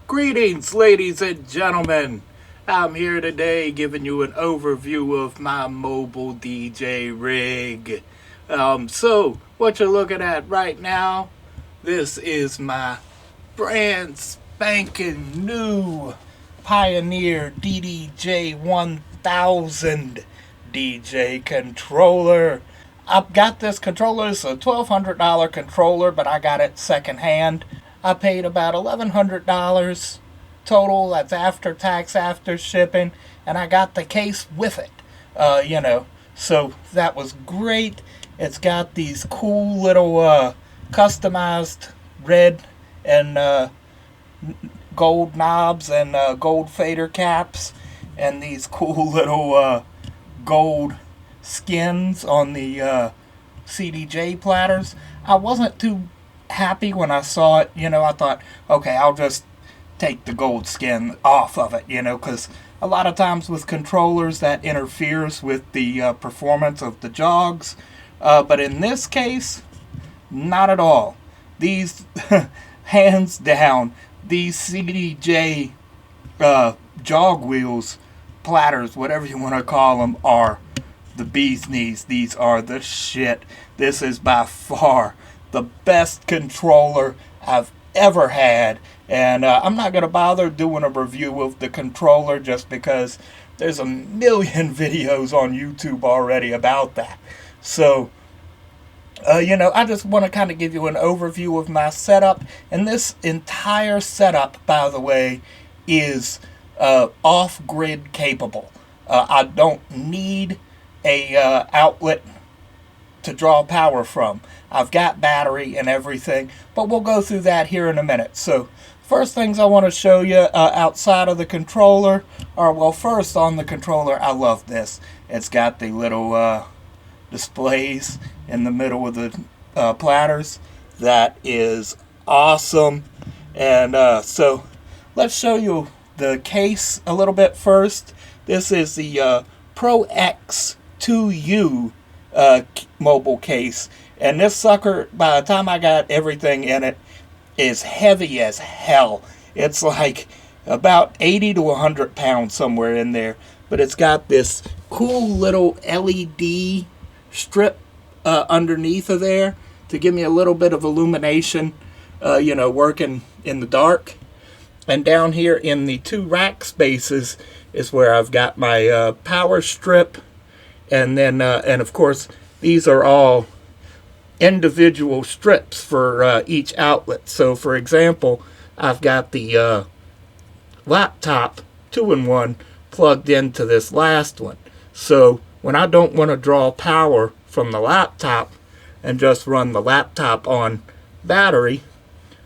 Greetings, ladies and gentlemen. I'm here today giving you an overview of my mobile DJ rig. So, what you're looking at right now, this is my brand spanking new Pioneer DDJ 1000 DJ controller. I've got this controller. It's a $1,200 controller, but I got it secondhand. I paid about $1,100 total. That's after tax, after shipping, and I got the case with it. So that was great. It's got these cool little customized red and gold knobs and gold fader caps, and these cool little gold skins on the CDJ platters. I wasn't too happy when I saw it. I thought, okay, I'll just take the gold skin off of it, because a lot of times with controllers that interferes with the performance of the jogs. But in this case, not at all. These, hands down, these CDJ jog wheels, platters, whatever you want to call them, are the bee's knees. These are the shit. This is by far the best controller I've ever had, and I'm not going to bother doing a review of the controller just because there's a million videos on YouTube already about that. So I just want to kind of give you an overview of my setup, and this entire setup, by the way, is off-grid capable. I don't need a outlet to draw power from. I've got battery and everything, but we'll go through that here in a minute. So first things I want to show you outside of the controller are, well, first on the controller, I love this. It's got the little displays in the middle of the platters. That is awesome. And so let's show you the case a little bit first. This is the Pro X2U mobile case, and this sucker, by the time I got everything in it, is heavy as hell. It's like about 80 to 100 pounds somewhere in there, but it's got this cool little LED strip underneath of there to give me a little bit of illumination, working in the dark. And down here in the two rack spaces is where I've got my power strip. And then, and of course, these are all individual strips for each outlet. So, for example, I've got the laptop 2-in-1 plugged into this last one. So, when I don't want to draw power from the laptop and just run the laptop on battery,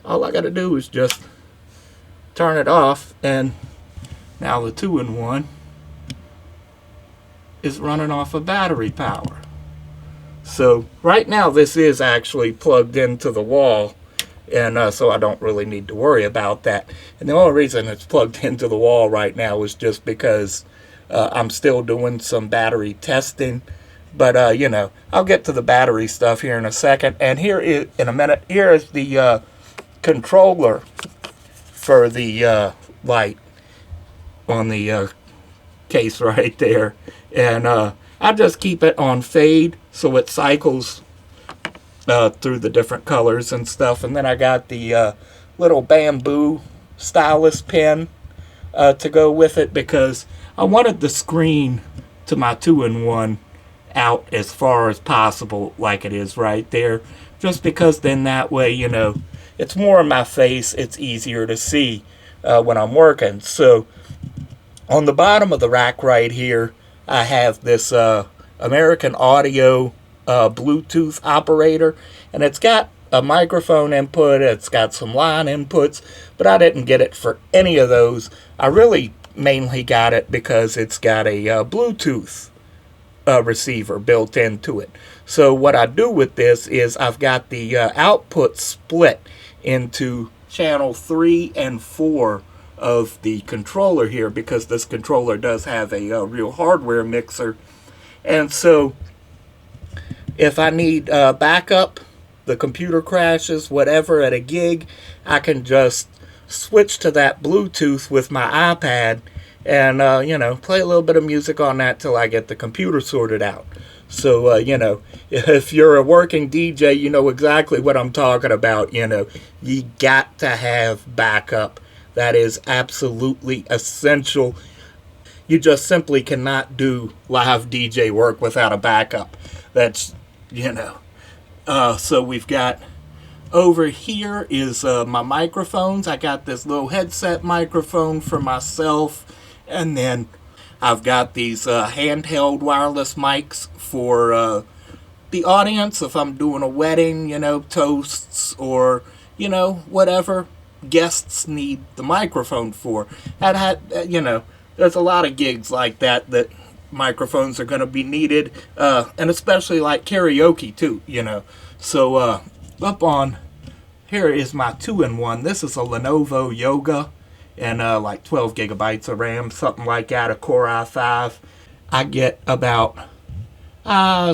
all I got to do is just turn it off, and now the 2-in-1 is running off of battery power. So right now this is actually plugged into the wall, and so I don't really need to worry about that. And the only reason it's plugged into the wall right now is just because I'm still doing some battery testing. But I'll get to the battery stuff here in a second. And here is, in a minute, here is the controller for the light on the case right there. And I just keep it on fade so it cycles through the different colors and stuff. And then I got the little bamboo stylus pen to go with it, because I wanted the screen to my 2-in-1 out as far as possible, like it is right there, just because then that way, it's more in my face, it's easier to see when I'm working. So on the bottom of the rack right here, I have this American Audio Bluetooth operator, and it's got a microphone input, it's got some line inputs, but I didn't get it for any of those. I really mainly got it because it's got a Bluetooth receiver built into it. So what I do with this is I've got the output split into channel 3 and 4 of the controller here, because this controller does have a real hardware mixer. And so if I need backup, the computer crashes, whatever, at a gig, I can just switch to that Bluetooth with my iPad and, play a little bit of music on that till I get the computer sorted out. So, if you're a working DJ, you know exactly what I'm talking about. You got to have backup. That is absolutely essential. You just simply cannot do live DJ work without a backup. That's, so we've got over here is my microphones. I got this little headset microphone for myself. And then I've got these handheld wireless mics for the audience if I'm doing a wedding, toasts or, whatever guests need the microphone for. There's a lot of gigs like that microphones are going to be needed, and especially like karaoke too, So up on here is my 2-in-1. This is a Lenovo Yoga and like 12 gigabytes of RAM, something like that, a Core i5. I get about,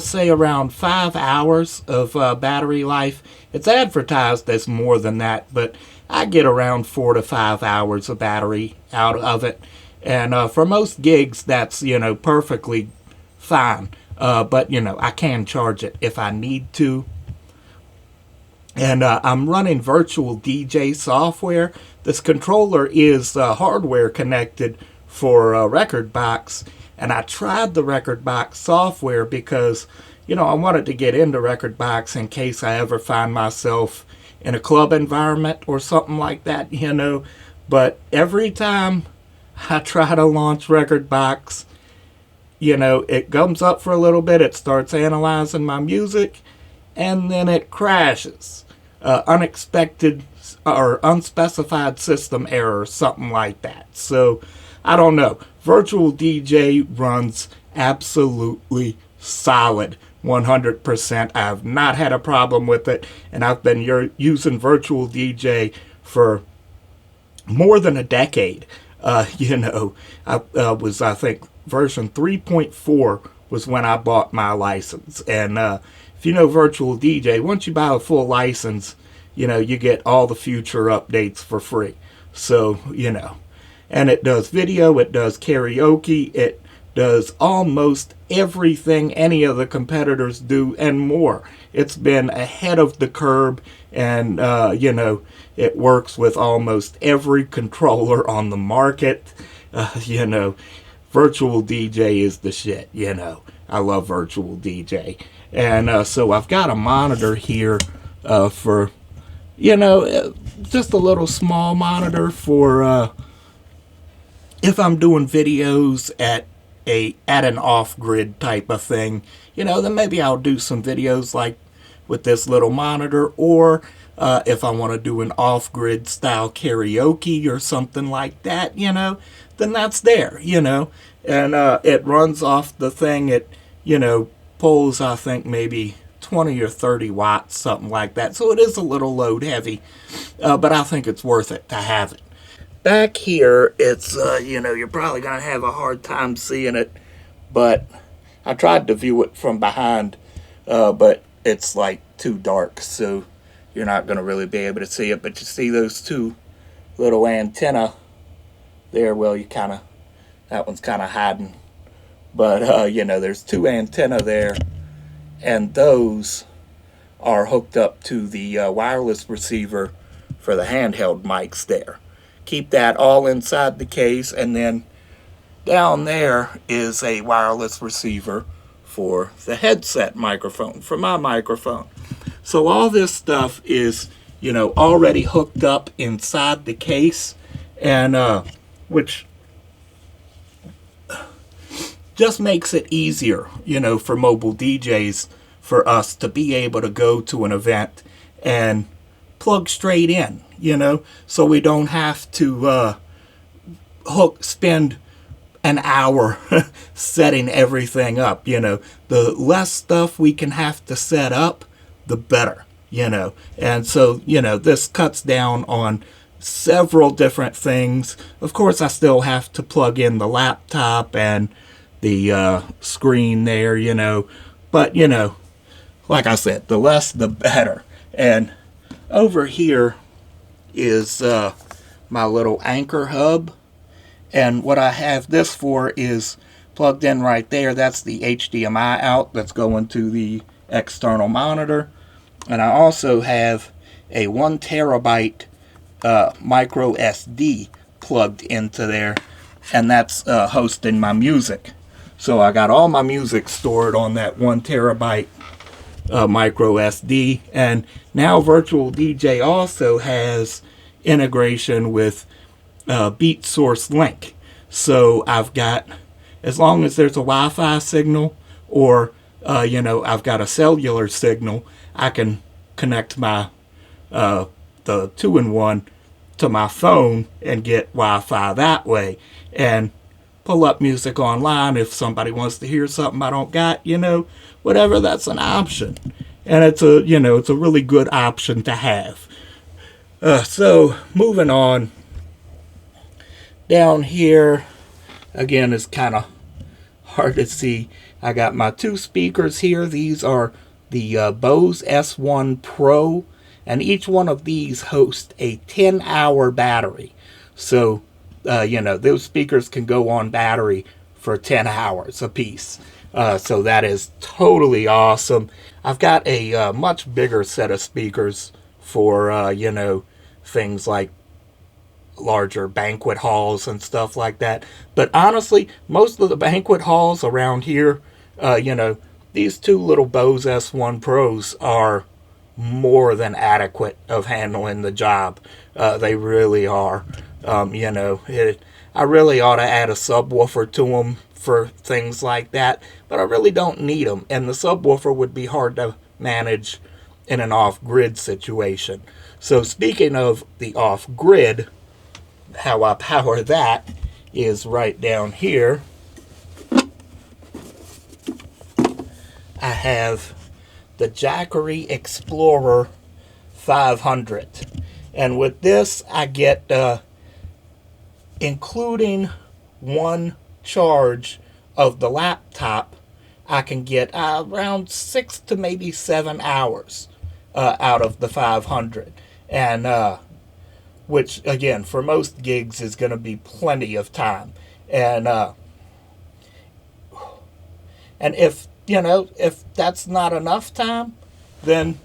say around 5 hours of battery life. It's advertised as more than that, but I get around 4 to 5 hours of battery out of it. And for most gigs, that's, perfectly fine. But, I can charge it if I need to. And I'm running Virtual DJ software. This controller is hardware connected for rekordbox. And I tried the rekordbox software because, I wanted to get into rekordbox in case I ever find myself in a club environment or something like that, But every time I try to launch rekordbox, it comes up for a little bit, it starts analyzing my music, and then it crashes. Unexpected or unspecified system error, something like that. So, I don't know. Virtual DJ runs absolutely solid, 100%. I've not had a problem with it, and I've been using Virtual DJ for more than a decade. I think version 3.4 was when I bought my license. And if you know Virtual DJ, once you buy a full license, you get all the future updates for free. So, and it does video, it does karaoke, it does almost everything any of the competitors do and more. It's been ahead of the curve, and, it works with almost every controller on the market. Virtual DJ is the shit, I love Virtual DJ. And so I've got a monitor here for, just a little small monitor for if I'm doing videos at an off-grid type of thing. Then maybe I'll do some videos like with this little monitor, or if I want to do an off-grid style karaoke or something like that, then that's there, and it runs off the thing. It, pulls, I think, maybe 20 or 30 watts, something like that. So it is a little load heavy, but I think it's worth it to have it. Back here, it's, you're probably going to have a hard time seeing it, but I tried to view it from behind, but it's like too dark, so you're not going to really be able to see it. But you see those two little antenna there? Well, that one's kind of hiding. But, there's two antenna there, and those are hooked up to the wireless receiver for the handheld mics there. Keep that all inside the case, and then down there is a wireless receiver for the headset microphone, for my microphone. So all this stuff is, already hooked up inside the case, and which just makes it easier, for mobile DJs, for us to be able to go to an event and plug straight in, so we don't have to spend an hour setting everything up. The less stuff we can have to set up, the better, and so, this cuts down on several different things. Of course, I still have to plug in the laptop and the screen there, but, like I said, the less the better. And over here is my little Anchor hub. And what I have this for is plugged in right there. That's the HDMI out that's going to the external monitor. And I also have a 1 terabyte micro SD plugged into there, and that's hosting my music. So I got all my music stored on that 1 terabyte micro SD. And now Virtual DJ also has integration with Beat Source Link. So I've got, as long as there's a Wi-Fi signal or I've got a cellular signal, I can connect my the 2-in-1 to my phone and get Wi-Fi that way, and pull up music online if somebody wants to hear something I don't got, whatever. That's an option, and it's a really good option to have. So moving on down here, again, it's kind of hard to see. I got my 2 speakers here. These are the Bose S1 Pro, and each one of these hosts a 10-hour battery. So, those speakers can go on battery for 10 hours a piece. So that is totally awesome. I've got a much bigger set of speakers for, things like larger banquet halls and stuff like that. But honestly, most of the banquet halls around here, these 2 little Bose S1 Pros are more than adequate of handling the job. They really are. I really ought to add a subwoofer to them for things like that, but I really don't need them. And the subwoofer would be hard to manage in an off-grid situation. So speaking of the off-grid, how I power that is right down here. I have the Jackery Explorer 500. And with this, I get, including 1 charge of the laptop, I can get around 6 to maybe 7 hours out of the 500. And which, again, for most gigs is going to be plenty of time. And if that's not enough time, then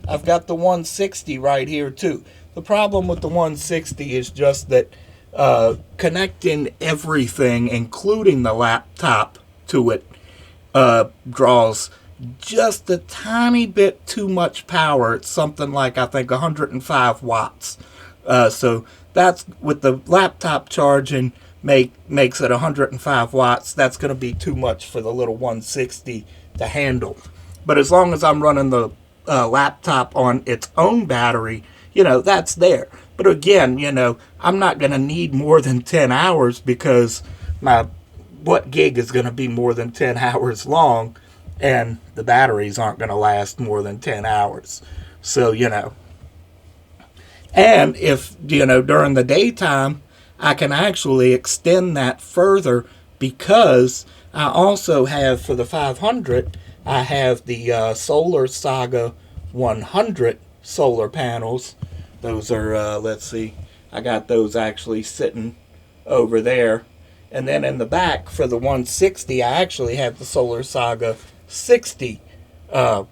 I've got the 160 right here too. The problem with the 160 is just that connecting everything, including the laptop, to it draws just a tiny bit too much power. It's something like, I think, 105 watts. So that's, with the laptop charging, makes it 105 watts. That's going to be too much for the little 160 to handle. But as long as I'm running the laptop on its own battery, that's there. But again, I'm not going to need more than 10 hours because what gig is going to be more than 10 hours long, and the batteries aren't going to last more than 10 hours. So, and if, during the daytime, I can actually extend that further, because I also have, for the 500, I have the Solar Saga 100 solar panels. Those are, let's see, I got those actually sitting over there. And then in the back, for the 160, I actually have the Solar Saga 60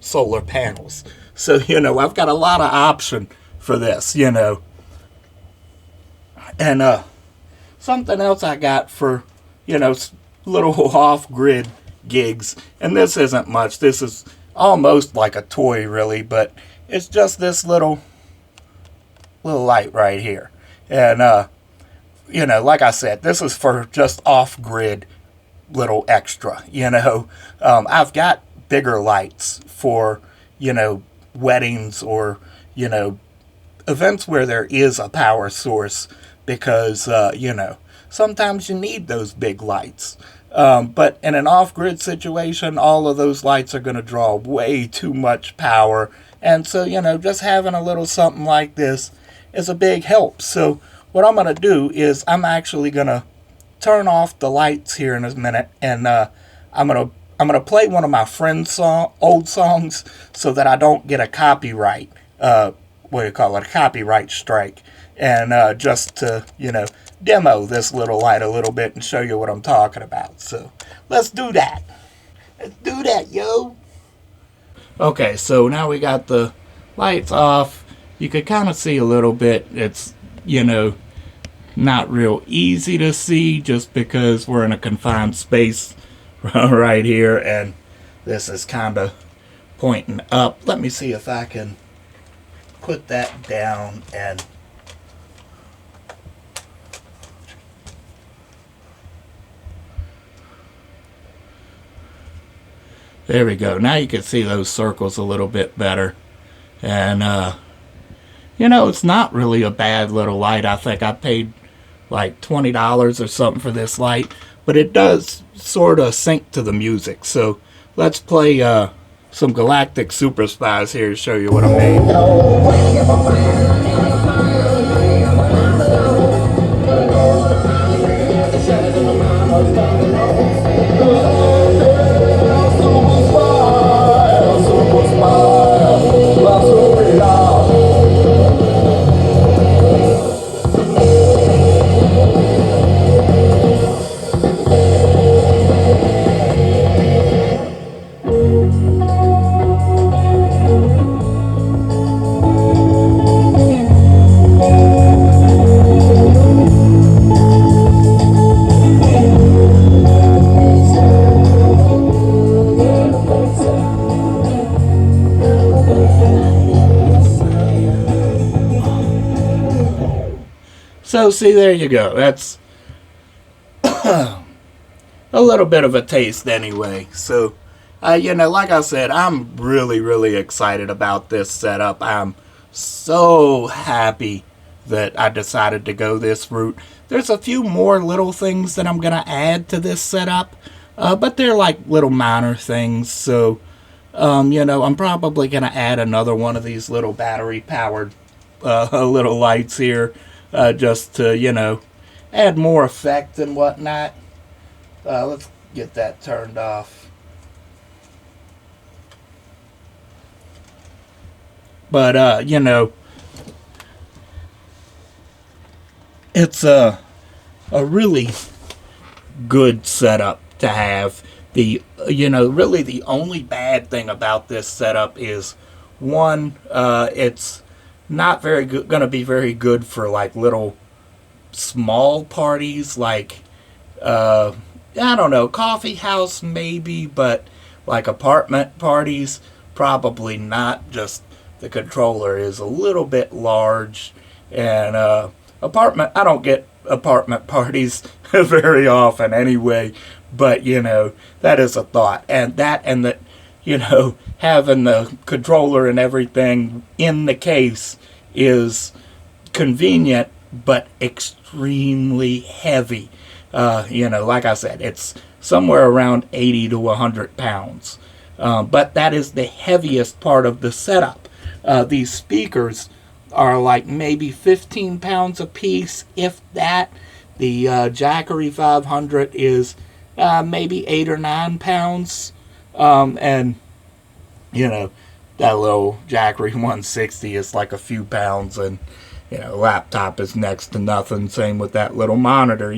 solar panels. So, I've got a lot of option for this, And something else I got for, little off-grid gigs, and this isn't much. This is almost like a toy, really, but it's just this little light right here. And, like I said, this is for just off-grid little extra, I've got bigger lights for, weddings or, events where there is a power source, because, sometimes you need those big lights. But in an off-grid situation, all of those lights are going to draw way too much power. And so, just having a little something like this is a big help. So what I'm going to do is I'm actually going to turn off the lights here in a minute, and I'm going to play one of my friend's old songs, so that I don't get a copyright, a copyright strike. and just to, demo this little light a little bit and show you what I'm talking about. So let's do that. Let's do that, yo. Okay, so now we got the lights off. You could kind of see a little bit. It's, not real easy to see just because we're in a confined space right here, and this is kind of pointing up. Let me see if I can put that down and there we go. Now you can see those circles a little bit better. And, it's not really a bad little light. I think I paid like $20 or something for this light. But it does sort of sync to the music. So let's play some Galactic Super Spies here to show you what I made. So, see, there you go. That's a little bit of a taste anyway. So, like I said, I'm really, really excited about this setup. I'm so happy that I decided to go this route. There's a few more little things that I'm going to add to this setup, but they're like little minor things. So, I'm probably going to add another one of these little battery-powered little lights here. Just to, add more effect and whatnot. Let's get that turned off. But, it's a really good setup to have. Really the only bad thing about this setup is, one, it's not very good, gonna be very good for like little small parties, like I don't know, coffee house maybe, but like apartment parties probably not. Just the controller is a little bit large, and I don't get apartment parties very often anyway, but that is a thought. And that having the controller and everything in the case is convenient, but extremely heavy. Like I said, it's somewhere around 80 to 100 pounds. But that is the heaviest part of the setup. These speakers are like maybe 15 pounds a piece, if that. The Jackery 500 is maybe 8 or 9 pounds. And that little Jackery 160 is like a few pounds, and laptop is next to nothing. Same with that little monitor,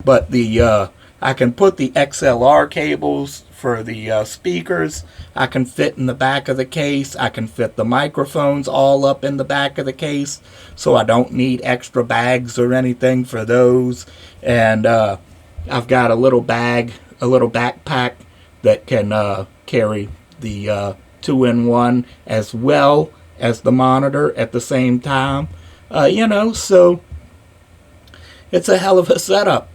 But the I can put the XLR cables for the speakers. I can fit in the back of the case. I can fit the microphones all up in the back of the case, so I don't need extra bags or anything for those. And I've got a little bag, a little backpack that can carry the 2-in-1 as well as the monitor at the same time. So it's a hell of a setup,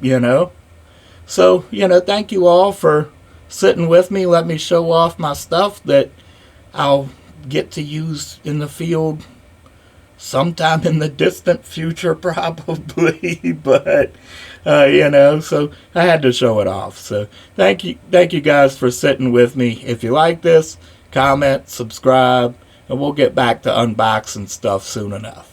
So, thank you all for sitting with me. Let me show off my stuff that I'll get to use in the field sometime in the distant future, probably. But, so I had to show it off. So thank you guys for sitting with me. If you like this, comment, subscribe, and we'll get back to unboxing stuff soon enough.